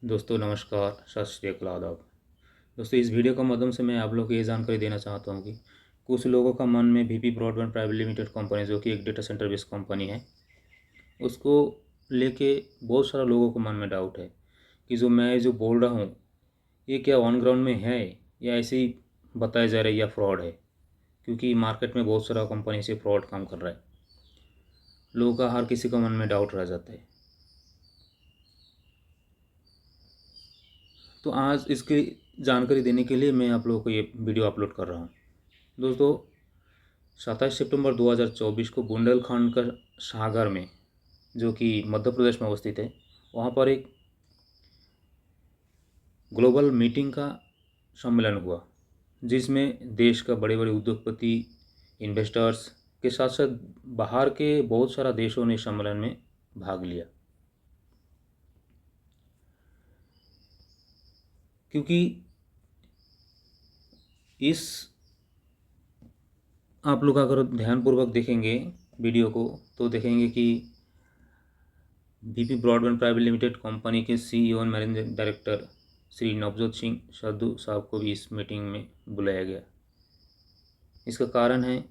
दोस्तों नमस्कार, सत श्री अकाल, आदाब। दोस्तों इस वीडियो के माध्यम से मैं आप लोग को ये जानकारी देना चाहता हूँ कि कुछ लोगों का मन में VP broadband private limited company जो कि एक डेटा सेंटर बेस्ड कंपनी है, उसको लेके बहुत सारा लोगों को मन में डाउट है कि जो मैं जो बोल रहा हूँ ये क्या ऑन ग्राउंड में है या ऐसे ही बताया जा रहा है या फ्रॉड है। क्योंकि मार्केट में बहुत सारा कंपनी से फ्रॉड काम कर रहा है। लोगों का हर किसी का मन में डाउट रह जाता है। तो आज इसकी जानकारी देने के लिए मैं आप लोगों को ये वीडियो अपलोड कर रहा हूँ। दोस्तों 27 सितंबर 2024 को बुंदेलखंड का सागर में, जो कि मध्य प्रदेश में अवस्थित है, वहाँ पर एक ग्लोबल मीटिंग का सम्मेलन हुआ, जिसमें देश का बड़े बड़े उद्योगपति, इन्वेस्टर्स के साथ साथ बाहर के बहुत सारा देशों ने सम्मेलन में भाग लिया। क्योंकि इस आप लोग अगर ध्यानपूर्वक देखेंगे वीडियो को तो देखेंगे कि VP broadband private limited company के सीईओ और मैनेजिंग डायरेक्टर श्री नवजोत सिंह सद्धू साहब को भी इस मीटिंग में बुलाया गया। इसका कारण है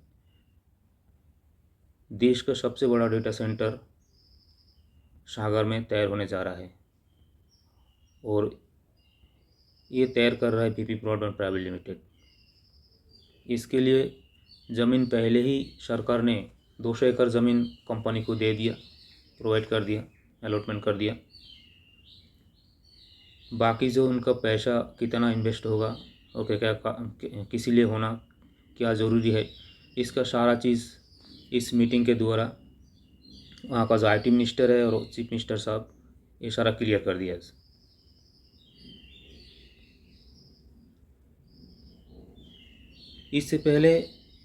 देश का सबसे बड़ा डेटा सेंटर सागर में तैयार होने जा रहा है और ये तैयार कर रहा है वीपी ब्रॉडबैंड प्राइवेट लिमिटेड। इसके लिए ज़मीन पहले ही सरकार ने 200 एकड़ ज़मीन कंपनी को दे दिया, प्रोवाइड कर दिया, अलॉटमेंट कर दिया। बाकी जो उनका पैसा कितना इन्वेस्ट होगा और क्या क्या किसी लिए होना, क्या ज़रूरी है, इसका सारा चीज़ इस मीटिंग के द्वारा वहाँ का जो आईटी मिनिस्टर है और चीफ मिनिस्टर साहब ये सारा क्लियर कर दिया। इससे पहले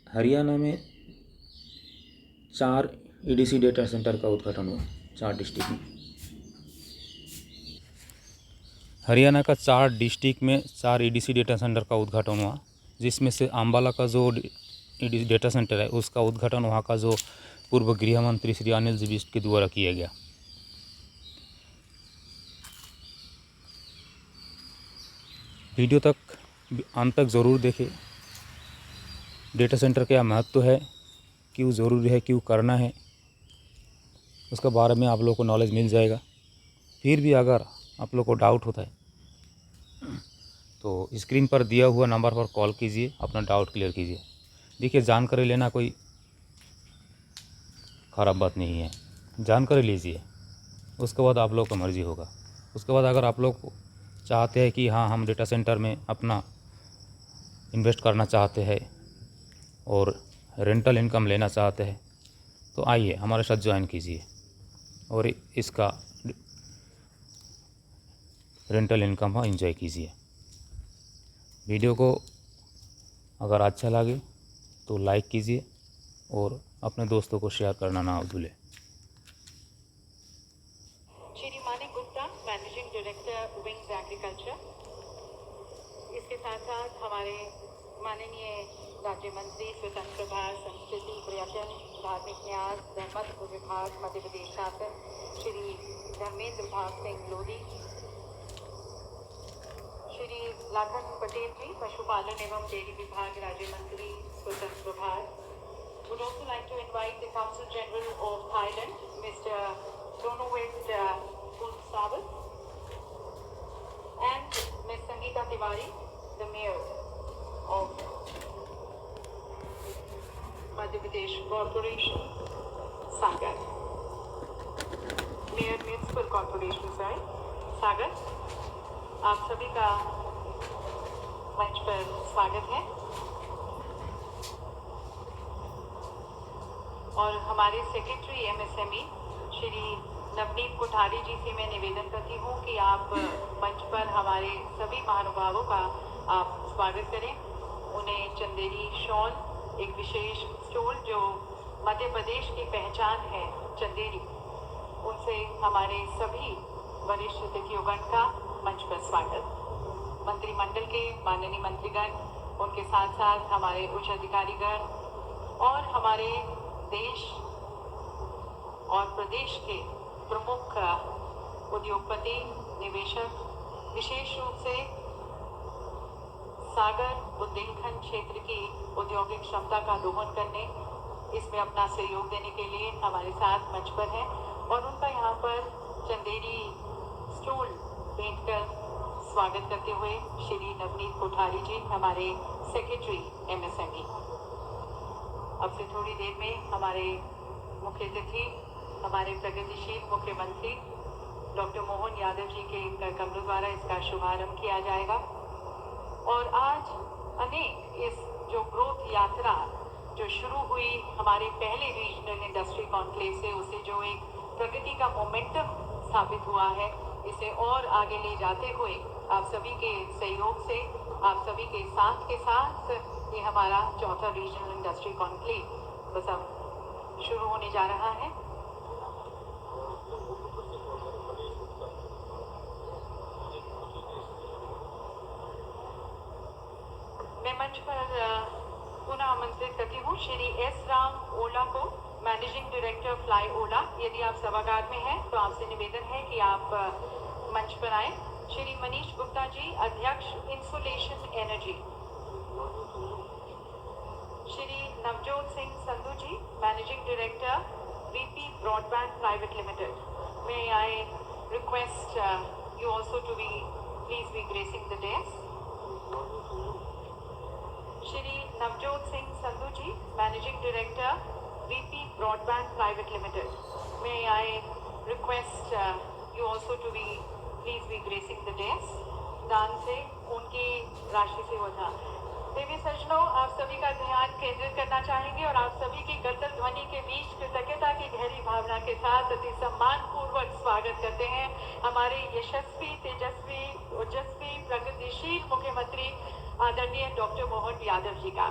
हरियाणा में 4 ईडीसी डेटा सेंटर का उद्घाटन हुआ, 4 डिस्ट्रिक्ट में। हरियाणा का 4 डिस्ट्रिक्ट में 4 ईडीसी डेटा सेंटर का उद्घाटन हुआ, जिसमें से अम्बाला का जो ईडीसी डेटा सेंटर है उसका उद्घाटन वहाँ का जो पूर्व गृह मंत्री श्री अनिल जी बिष्ट के द्वारा किया गया। वीडियो तक अंत तक ज़रूर देखें। डेटा सेंटर का महत्व है, क्यों ज़रूरी है, क्यों करना है, उसके बारे में आप लोगों को नॉलेज मिल जाएगा। फिर भी अगर आप लोग को डाउट होता है तो स्क्रीन पर दिया हुआ नंबर पर कॉल कीजिए, अपना डाउट क्लियर कीजिए। देखिए, जानकारी लेना कोई ख़राब बात नहीं है, जानकारी लीजिए, उसके बाद आप लोग का मर्ज़ी होगा। उसके बाद अगर आप लोग चाहते हैं कि हाँ हम डेटा सेंटर में अपना इन्वेस्ट करना चाहते हैं और रेंटल इनकम लेना चाहते हैं तो आइए हमारे साथ ज्वाइन कीजिए और इसका रेंटल इनकम एंजॉय कीजिए। वीडियो को अगर अच्छा लगे तो लाइक कीजिए और अपने दोस्तों को शेयर करना ना भूलें। Shri Manik Gupta, managing director wings agriculture. इसके साथ साथ हमारे माननीय राज्य मंत्री स्वतंत्र प्रभार संस्कृति पर्यटन धार्मिक न्यास धर्मस्व विभाग मध्य प्रदेश शासन श्री धर्मेंद्र भाग सिंह लोधी, श्री लाखन पटेल जी, पशुपालन एवं डेयरी विभाग राज्य मंत्री स्वतंत्र प्रभार। Would also like to invite the Consul General of Thailand, Mr. Pranowit Kulsavat, and Ms. Sangeeta Tiwari, the Mayor of Madhya Pradesh Corporation, Sagar. Mayor Municipal Corporation, Sagar. आप सभी का मंच पर स्वागत है और हमारे सेक्रेटरी एमएसएमई श्री नवनीत कोठारी जी से मैं निवेदन करती हूँ कि आप मंच पर हमारे सभी महानुभावों का आप स्वागत करें। उन्हें चंदेरी शॉल, एक विशेष स्टॉल जो मध्य प्रदेश की पहचान है, चंदेरी, उनसे हमारे सभी वरिष्ठ अतिथियोगण का मंच पर स्वागत। मंत्रिमंडल के माननीय मंत्रीगण, उनके साथ साथ हमारे उच्च अधिकारीगण और हमारे देश और प्रदेश के प्रमुख उद्योगपति, निवेशक, विशेष रूप से सागर बुंदेलखंड क्षेत्र की औद्योगिक क्षमता का दोहन करने, इसमें अपना सहयोग देने के लिए हमारे साथ मंच पर हैं और उनका यहाँ पर चंदेरी स्टूल भेंट कर स्वागत करते हुए श्री नवनीत कोठारी जी, हमारे सेक्रेटरी MSME। अब से थोड़ी देर में हमारे मुख्य अतिथि, हमारे प्रगतिशील मुख्यमंत्री डॉक्टर मोहन यादव जी के कर कमलों द्वारा इसका शुभारंभ किया जाएगा। और आज अनेक इस जो ग्रोथ यात्रा जो शुरू हुई हमारे पहले रीजनल इंडस्ट्री कॉन्क्लेव से, उसे जो एक प्रगति का मोमेंटम स्थापित हुआ है, इसे और आगे ले जाते हुए आप सभी के सहयोग से, आप सभी के साथ ये हमारा चौथा रीजनल इंडस्ट्री कॉन्क्लेव बस अब शुरू होने जा रहा है। मैं मंच पर पुनः आमंत्रित करती हूँ श्री S राम ओला को, मैनेजिंग डायरेक्टर फ्लाई ओला। यदि आप सभागार में हैं तो आपसे निवेदन है कि आप मंच पर आए। श्री मनीष गुप्ता जी, अध्यक्ष insulation energy. Shri Navjot Singh Sandhu ji, managing director VP broadband private limited. May I request you also to be please be gracing the desk. Shri Navjot Singh Sandhu ji, managing director VP broadband private limited. May I request you also to be please be gracing the desk. दान से उनकी राशि से होता। देवी सज्जनों, आप सभी का ध्यान केंद्रित करना चाहेंगे और आप सभी की गदगद ध्वनि के बीच कृतज्ञता की गहरी भावना के साथ अति सम्मान पूर्वक स्वागत करते हैं हमारे यशस्वी, तेजस्वी, ओजस्वी, प्रगतिशील मुख्यमंत्री आदरणीय डॉक्टर मोहन यादव जी का।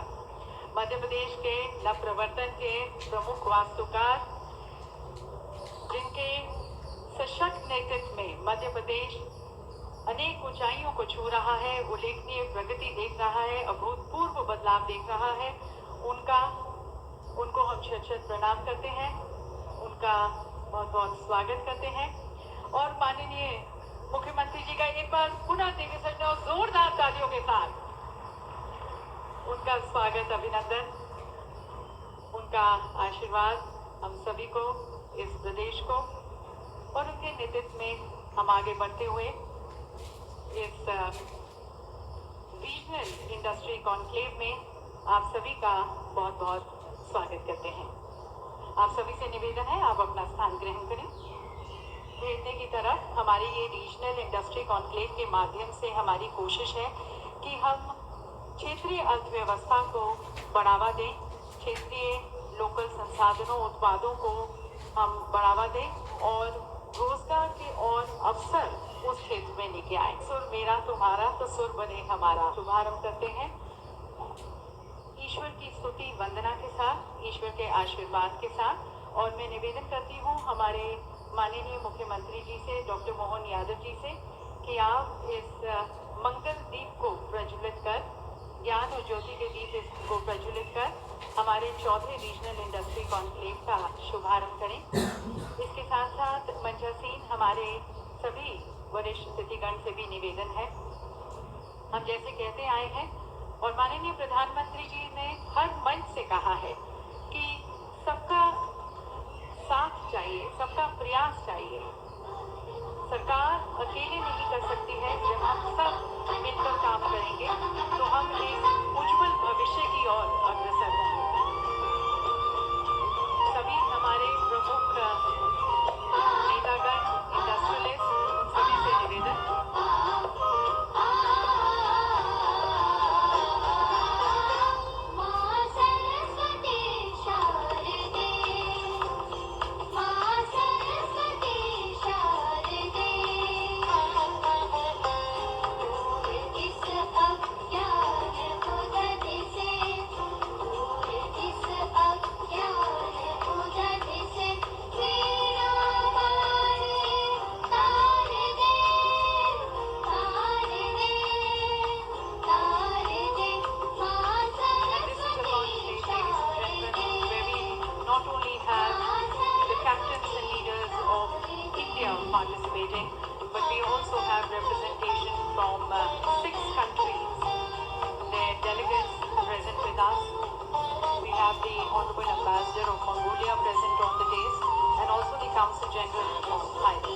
मध्य प्रदेश के नवप्रवर्तन के प्रमुख वास्तुकार, जिनके सशक्त नेतृत्व में मध्य प्रदेश अनेक ऊंचाइयों को छू रहा है, उल्लेखनीय प्रगति देख रहा है, अभूतपूर्व बदलाव देख रहा है, उनको हम शत-शत प्रणाम करते हैं, उनका बहुत बहुत स्वागत करते हैं। और माननीय मुख्यमंत्री जी का एक बार पुनः देवी सज्जनों जोरदार तालियों के साथ उनका स्वागत, अभिनंदन, उनका आशीर्वाद हम सभी को, इस प्रदेश को, और उनके नेतृत्व में हम आगे बढ़ते हुए इस रीजनल इंडस्ट्री कॉन्क्लेव में आप सभी का बहुत बहुत स्वागत करते हैं। आप सभी से निवेदन है आप अपना स्थान ग्रहण करें। भेजने की तरफ हमारी ये रीजनल इंडस्ट्री कॉन्क्लेव के माध्यम से हमारी कोशिश है कि हम क्षेत्रीय अर्थव्यवस्था को बढ़ावा दें, क्षेत्रीय लोकल संसाधनों, उत्पादों को हम बढ़ावा दें और रोजगार के और अवसर उस क्षेत्र में लेके आए। सुर मेरा तुम्हारा तो सुर बने हमारा शुभारंभ करते हैं ईश्वर की स्तुति वंदना के साथ, ईश्वर के आशीर्वाद के साथ। और मैं निवेदन करती हूँ हमारे माननीय मुख्यमंत्री जी से, डॉक्टर मोहन यादव जी से, कि आप इस मंगल दीप को प्रज्वलित कर, ज्ञान और ज्योति के दीप को प्रज्वलित कर हमारे चौथे रीजनल इंडस्ट्री कॉन्क्लेव का शुभारंभ करें। इसके साथ साथ मंचासीन हमारे सभी वरिष्ठ अतिथिगण से भी निवेदन है, हम जैसे कहते आए हैं और माननीय प्रधानमंत्री जी ने हर मंच से कहा है कि सबका साथ चाहिए, सबका प्रयास चाहिए। सरकार अकेले नहीं कर सकती है, जब हम सब मिलकर काम करेंगे तो हम एक उज्जवल भविष्य की ओर अग्रसर होंगे। सभी हमारे प्रमुख नेतागण, इंडस्ट्रियलिस्ट, सभी से निवेदन जनरल हाईवे।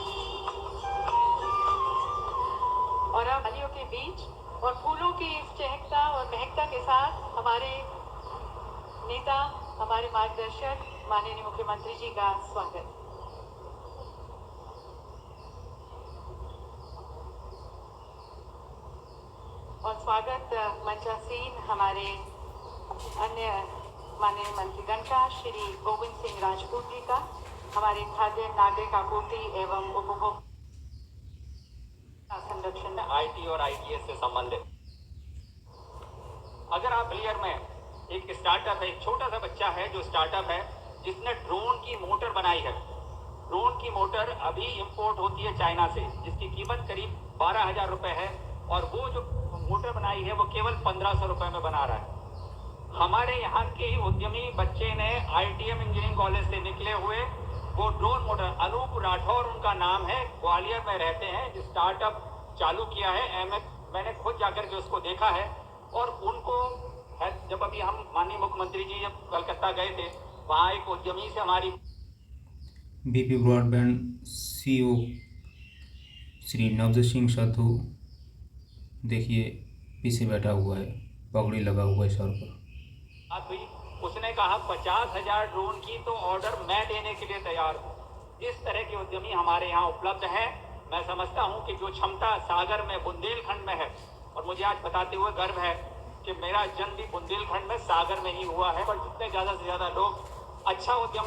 और अब वादियों के बीच और फूलों की इस चहकता और महकता के साथ हमारे नेता, हमारे मार्गदर्शक माननीय मुख्यमंत्री जी का स्वागत। और स्वागत मंचासीन हमारे अन्य माननीय मंत्रीगण का, श्री गोविंद सिंह राजपूत जी का, हमारे खाद्य नागरिक आपूर्ति एवं उपभोक्ता संरक्षण आईटी और आईटीएस से संबंधित। अगर आप क्लियर में एक स्टार्टअप है, एक छोटा सा बच्चा है जो स्टार्टअप है जिसने ड्रोन की मोटर बनाई है। ड्रोन की मोटर अभी इंपोर्ट होती है चाइना से, जिसकी कीमत करीब 12,000 रुपए है, और वो जो मोटर बनाई है वो केवल 1,500 रुपए में बना रहा है। हमारे यहाँ के ही उद्यमी बच्चे ने आईटीएम इंजीनियरिंग कॉलेज से निकले हुए वो ड्रोन मोटर, अनूप राठौर उनका नाम है, ग्वालियर में रहते हैं, जो स्टार्टअप चालू किया है। मैंने खुद जाकर के उसको देखा है। और उनको जब अभी हम माननीय मुख्यमंत्री जी जब कलकत्ता गए थे, वहाँ एक उद्यमी से हमारी BP broadband CEO Shri Navjot Singh Sadhu देखिए पीछे बैठा हुआ है, पगड़ी लगा हुआ है सर पर। बात हुई, उसने कहा 50,000 ड्रोन की तो ऑर्डर मैं देने के लिए तैयार हूँ। इस तरह के उद्यमी हमारे यहाँ उपलब्ध हैं। मैं समझता हूँ कि जो क्षमता सागर में, बुंदेलखंड में है, और मुझे आज बताते हुए गर्व है कि मेरा जन्म भी बुंदेलखंड में, सागर में ही हुआ है, पर जितने ज़्यादा से ज़्यादा लोग अच्छा उद्यम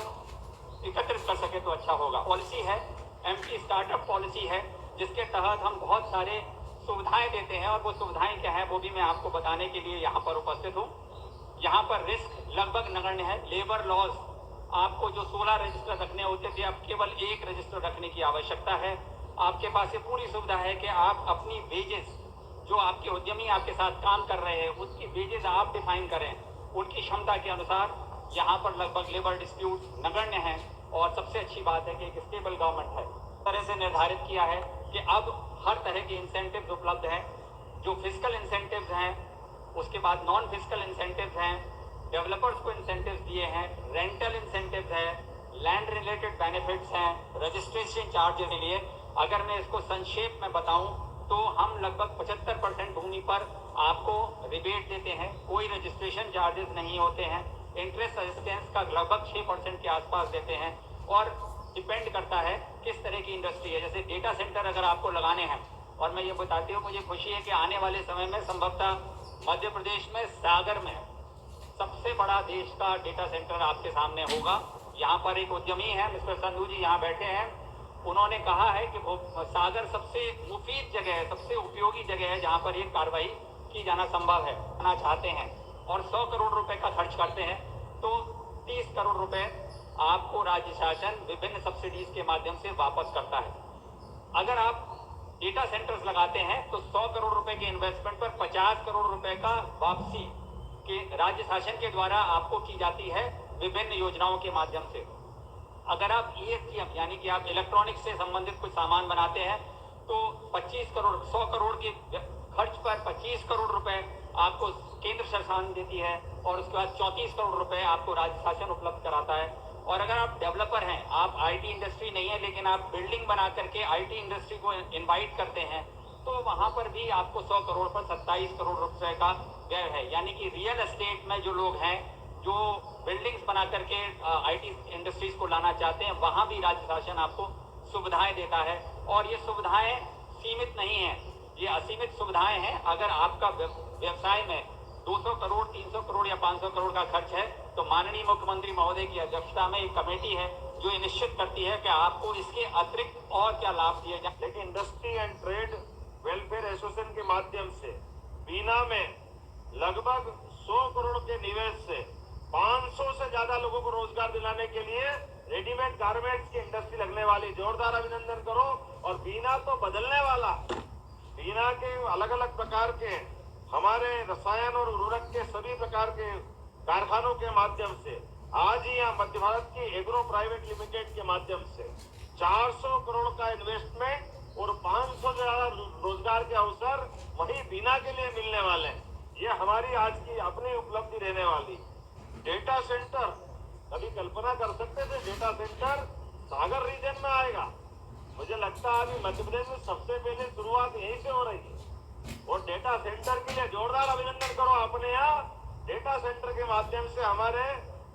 एकत्रित कर सके तो अच्छा होगा। पॉलिसी है, एमपी स्टार्टअप पॉलिसी है, जिसके तहत हम बहुत सारे सुविधाएं देते हैं, और वो सुविधाएं क्या है वो भी मैं आपको बताने के लिए यहाँ पर उपस्थित हूँ। यहाँ पर रिस्क लगभग नगण्य है। लेबर लॉज, आपको जो 16 रजिस्टर रखने होते थे, अब केवल 1 रजिस्टर रखने की आवश्यकता है। आपके पास ये पूरी सुविधा है कि आप अपनी वेजेस, जो आपके उद्यमी आपके साथ काम कर रहे हैं, उसकी वेजेस आप डिफाइन करें उनकी क्षमता के अनुसार। यहाँ पर लगभग लेबर डिस्प्यूट नगण्य है, और सबसे अच्छी बात है कि एक स्टेबल गवर्नमेंट है। इस तरह से निर्धारित किया है कि अब हर तरह के इंसेंटिव्स उपलब्ध हैं, जो फिजिकल इंसेंटिव्स हैं, उसके बाद नॉन फिजिकल इंसेंटिव्स हैं, डेवलपर्स को इंसेंटिव्स दिए हैं, रेंटल इंसेंटिव्स है, लैंड रिलेटेड बेनिफिट्स हैं, रजिस्ट्रेशन चार्जेस के लिए। अगर मैं इसको संक्षेप में बताऊं तो हम लगभग 75% भूमि पर आपको रिबेट देते हैं, कोई रजिस्ट्रेशन चार्जेस नहीं होते हैं, इंटरेस्ट असिस्टेंस का लगभग 6% के आसपास देते हैं, और डिपेंड करता है किस तरह की इंडस्ट्री है। जैसे डेटा सेंटर अगर आपको लगाने हैं, और मैं ये बताती हूँ, मुझे खुशी है कि आने वाले समय में संभवतः मध्य प्रदेश में सागर में सबसे बड़ा देश का डेटा सेंटर आपके सामने होगा। यहाँ पर एक उद्यमी है, मिस्टर संधू जी यहाँ बैठे हैं, उन्होंने कहा है कि वो सागर सबसे मुफीद जगह है, सबसे उपयोगी जगह है जहाँ पर ये कार्रवाई की जाना संभव है, करना चाहते हैं, और 100 करोड़ रुपए का खर्च करते हैं, तो 30 करोड़ रुपए आपको राज्य शासन विभिन्न सब्सिडीज के माध्यम से वापस करता है। अगर आप डेटा सेंटर्स लगाते हैं तो 100 करोड़ रुपए के इन्वेस्टमेंट पर 50 करोड़ रुपए का वापसी के राज्य शासन के द्वारा आपको की जाती है विभिन्न योजनाओं के माध्यम से। अगर आप ESGM यानी कि आप इलेक्ट्रॉनिक्स से संबंधित कुछ सामान बनाते हैं तो 25 करोड़ 100 करोड़ के खर्च पर 25 करोड़ रुपए आपको केंद्र शासन देती है, और उसके बाद 34 करोड़ रुपए आपको राज्य शासन उपलब्ध कराता है। और अगर आप डेवलपर हैं, आप आईटी इंडस्ट्री नहीं है, लेकिन आप बिल्डिंग बना करके आईटी इंडस्ट्री को इनवाइट करते हैं, तो वहां पर भी आपको 100 करोड़ पर 27 करोड़ रुपए का व्यय है। यानी कि रियल एस्टेट में जो लोग हैं, जो बिल्डिंग्स बना करके आईटी इंडस्ट्रीज को लाना चाहते हैं, वहां भी राज्य शासन आपको सुविधाएं देता है। और ये सुविधाएं सीमित नहीं है, ये असीमित सुविधाएं हैं। अगर आपका व्यवसाय में 200 करोड़ 300 करोड़ या 500 करोड़ का खर्च है, तो माननीय मुख्यमंत्री महोदय की अध्यक्षता में एक कमेटी है जो ये निश्चित करती है कि आपको इसके अतिरिक्त और क्या लाभ दिए जाए। लेकिन industry and trade welfare association के माध्यम से बीना में लगभग 100 करोड़ के निवेश से 500 से ज्यादा लोगों को रोजगार दिलाने के लिए रेडीमेड गारमेंट्स की इंडस्ट्री लगने वाली, जोरदार अभिनंदन करो। और बीना तो बदलने वाला, बीना के अलग अलग प्रकार के हमारे रसायन और उर्वरक के सभी प्रकार के कारखानों के माध्यम से आज ही यहाँ मध्य भारत की एग्रो प्राइवेट लिमिटेड के माध्यम से 400 करोड़ का इन्वेस्टमेंट और 500 से ज्यादा रोजगार के अवसर वही बीना के लिए मिलने वाले हैं। ये हमारी आज की अपनी उपलब्धि रहने वाली। डेटा सेंटर, कभी कल्पना कर सकते थे डेटा सेंटर सागर रीजन में आएगा। मुझे लगता है अभी मध्य प्रदेश में सबसे पहले शुरुआत यहीं से हो रही है। और डेटा सेंटर के लिए जोरदार अभिनंदन करो अपने यहाँ। डेटा सेंटर के माध्यम से हमारे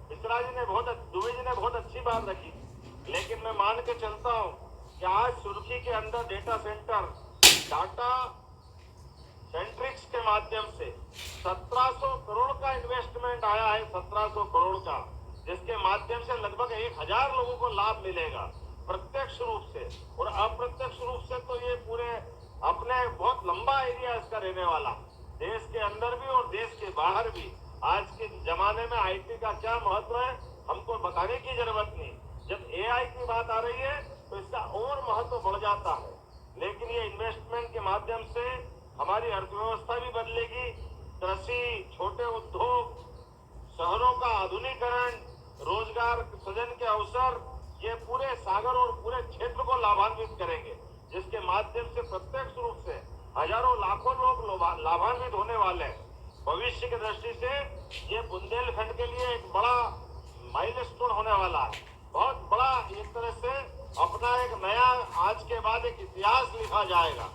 मिश्रा जी ने दुबे जी ने बहुत अच्छी बात रखी, लेकिन मैं मान के चलता हूँ कि आज सुर्खी के अंदर डेटा सेंटर डाटा सेंट्रिक्स के माध्यम से 1700 करोड़ का इन्वेस्टमेंट आया है, 1700 करोड़ का, जिसके माध्यम से लगभग 1000 लोगों को लाभ मिलेगा प्रत्यक्ष रूप से। और अप्रत्यक्ष रूप से तो ये पूरे अपने बहुत लंबा एरिया इसका रहने वाला, देश के अंदर भी और देश के बाहर भी। आज के जमाने में आईटी का क्या महत्व है हमको बताने की जरूरत नहीं। जब एआई की बात आ रही है तो इसका और महत्व बढ़ जाता है। लेकिन ये इन्वेस्टमेंट के माध्यम से हमारी अर्थव्यवस्था भी बदलेगी। कृषि, छोटे उद्योग, शहरों का आधुनिकीकरण, रोजगार सृजन के अवसर, ये पूरे सागर और पूरे क्षेत्र को लाभान्वित करेंगे, जिसके माध्यम से प्रत्यक्ष रूप से हजारों लाखों लोग लाभान्वित होने वाले हैं। भविष्य की दृष्टि से ये बुंदेलखंड के लिए एक बड़ा माइलस्टोन होने वाला है, बहुत बड़ा। एक तरह से अपना एक नया आज के बाद एक इतिहास लिखा जाएगा।